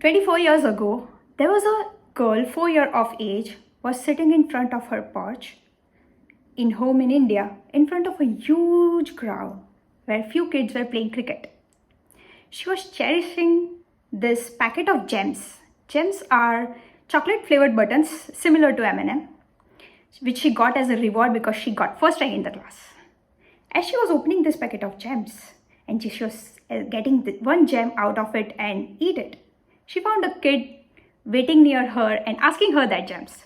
24 years ago, there was a girl 4 years of age was sitting in front of her porch in home in India in front of a huge crowd where few kids were playing cricket. She was cherishing this packet of gems. Gems are chocolate flavored buttons similar to M&M, which she got as a reward because she got first rank in the class. As she was opening this packet of gems and she was getting one gem out of it and eat it, she found a kid waiting near her and asking her that gems.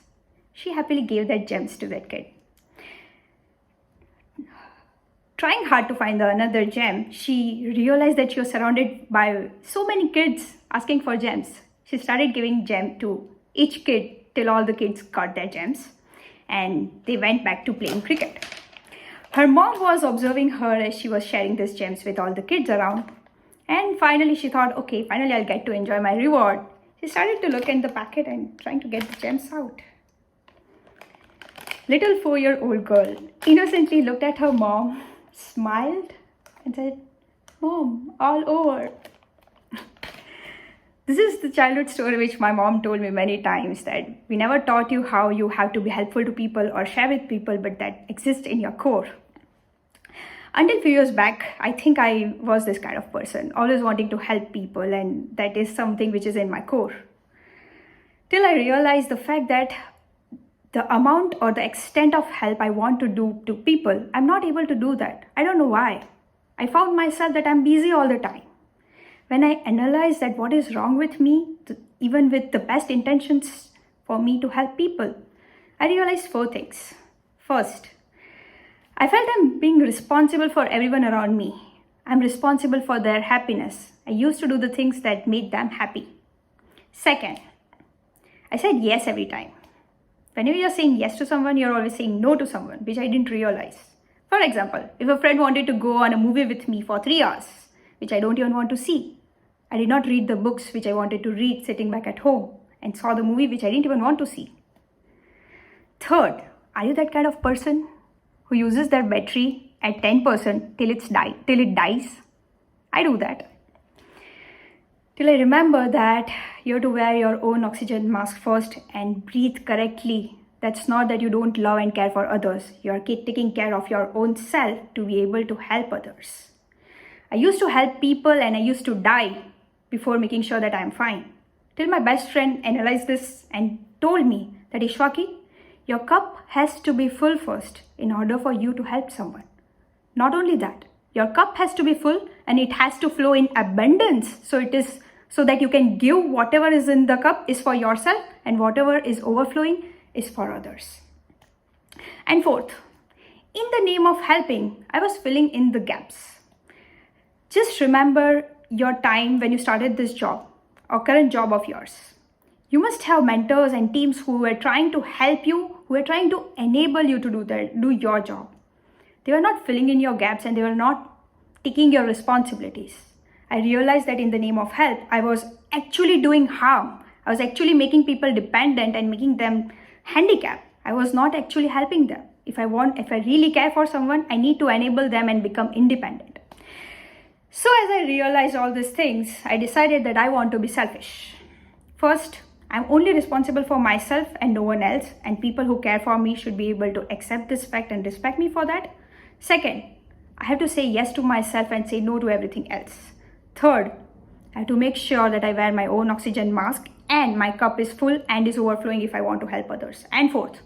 She happily gave that gems to that kid. Trying hard to find another gem, she realized that she was surrounded by so many kids asking for gems. She started giving gem to each kid till all the kids got their gems and they went back to playing cricket. Her mom was observing her as she was sharing these gems with all the kids around. And finally she thought, okay, finally I'll get to enjoy my reward. She started to look in the packet and trying to get the gems out. Little 4-year-old girl innocently looked at her mom, smiled and said, "Mom, all over." This is the childhood story which my mom told me many times, that we never taught you how you have to be helpful to people or share with people, but that exists in your core. Until a few years back, I think I was this kind of person, always wanting to help people, and that is something which is in my core. Till I realized the fact that the amount or the extent of help I want to do to people, I'm not able to do that. I don't know why. I found myself that I'm busy all the time. When I analyzed that what is wrong with me, even with the best intentions for me to help people, I realized 4 things. First, I felt I'm being responsible for everyone around me. I'm responsible for their happiness. I used to do the things that made them happy. Second, I said yes every time. Whenever you're saying yes to someone, you're always saying no to someone, which I didn't realize. For example, if a friend wanted to go on a movie with me for 3 hours, which I don't even want to see, I did not read the books which I wanted to read sitting back at home and saw the movie which I didn't even want to see. Third, are you that kind of person who uses their battery at 10% till it dies? I do that. Till I remember that you have to wear your own oxygen mask first and breathe correctly. That's not that you don't love and care for others. You are taking care of your own self to be able to help others. I used to help people and I used to die before making sure that I'm fine. Till my best friend analyzed this and told me that, "Ishwaki, your cup has to be full first in order for you to help someone. Not only that, your cup has to be full and it has to flow in abundance. So that you can give whatever is in the cup is for yourself and whatever is overflowing is for others." And fourth, in the name of helping, I was filling in the gaps. Just remember your time when you started this job or current job of yours. You must have mentors and teams who were trying to help you, who were trying to enable you to do your job. They were not filling in your gaps and they were not taking your responsibilities. I realized that in the name of help, I was actually doing harm. I was actually making people dependent and making them handicapped. I was not actually helping them. If I really care for someone, I need to enable them and become independent. So as I realized all these things, I decided that I want to be selfish. First, I'm only responsible for myself and no one else, and people who care for me should be able to accept this fact and respect me for that. Second, I have to say yes to myself and say no to everything else. Third, I have to make sure that I wear my own oxygen mask and my cup is full and is overflowing if I want to help others. And fourth,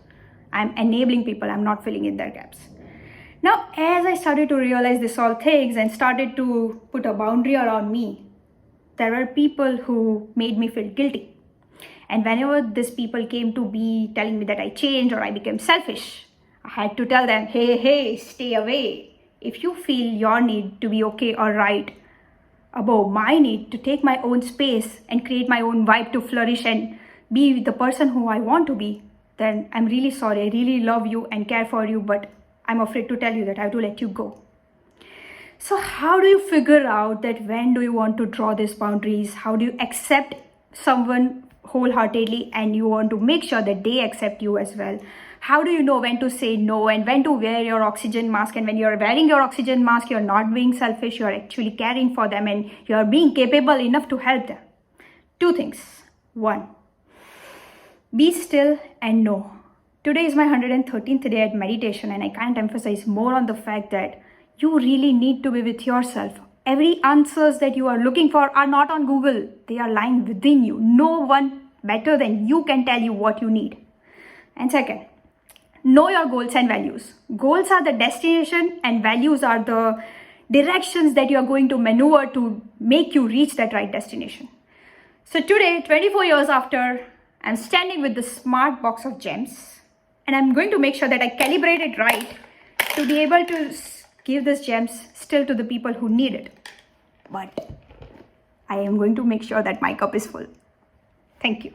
I'm enabling people, I'm not filling in their gaps. Now, as I started to realize this all things and started to put a boundary around me, there were people who made me feel guilty. And whenever these people came to be telling me that I changed or I became selfish, I had to tell them, hey, stay away. If you feel your need to be okay or right above my need to take my own space and create my own vibe to flourish and be the person who I want to be, then I'm really sorry. I really love you and care for you, but I'm afraid to tell you that I have to let you go. So how do you figure out that when do you want to draw these boundaries? How do you accept someone wholeheartedly and you want to make sure that they accept you as well? How do you know when to say no and when to wear your oxygen mask? And when you're wearing your oxygen mask, you're not being selfish, you're actually caring for them and you're being capable enough to help them. Two things. One, be still and know. Today is my 113th day at meditation, and I can't emphasize more on the fact that you really need to be with yourself. Every answers that you are looking for are not on Google. They are lying within you. No one better than you can tell you what you need. And second, know your goals and values. Goals are the destination and values are the directions that you are going to maneuver to make you reach that right destination. So today, 24 years after, I'm standing with the smart box of gems, and I'm going to make sure that I calibrate it right to be able to give these gems still to the people who need it. But I am going to make sure that my cup is full. Thank you.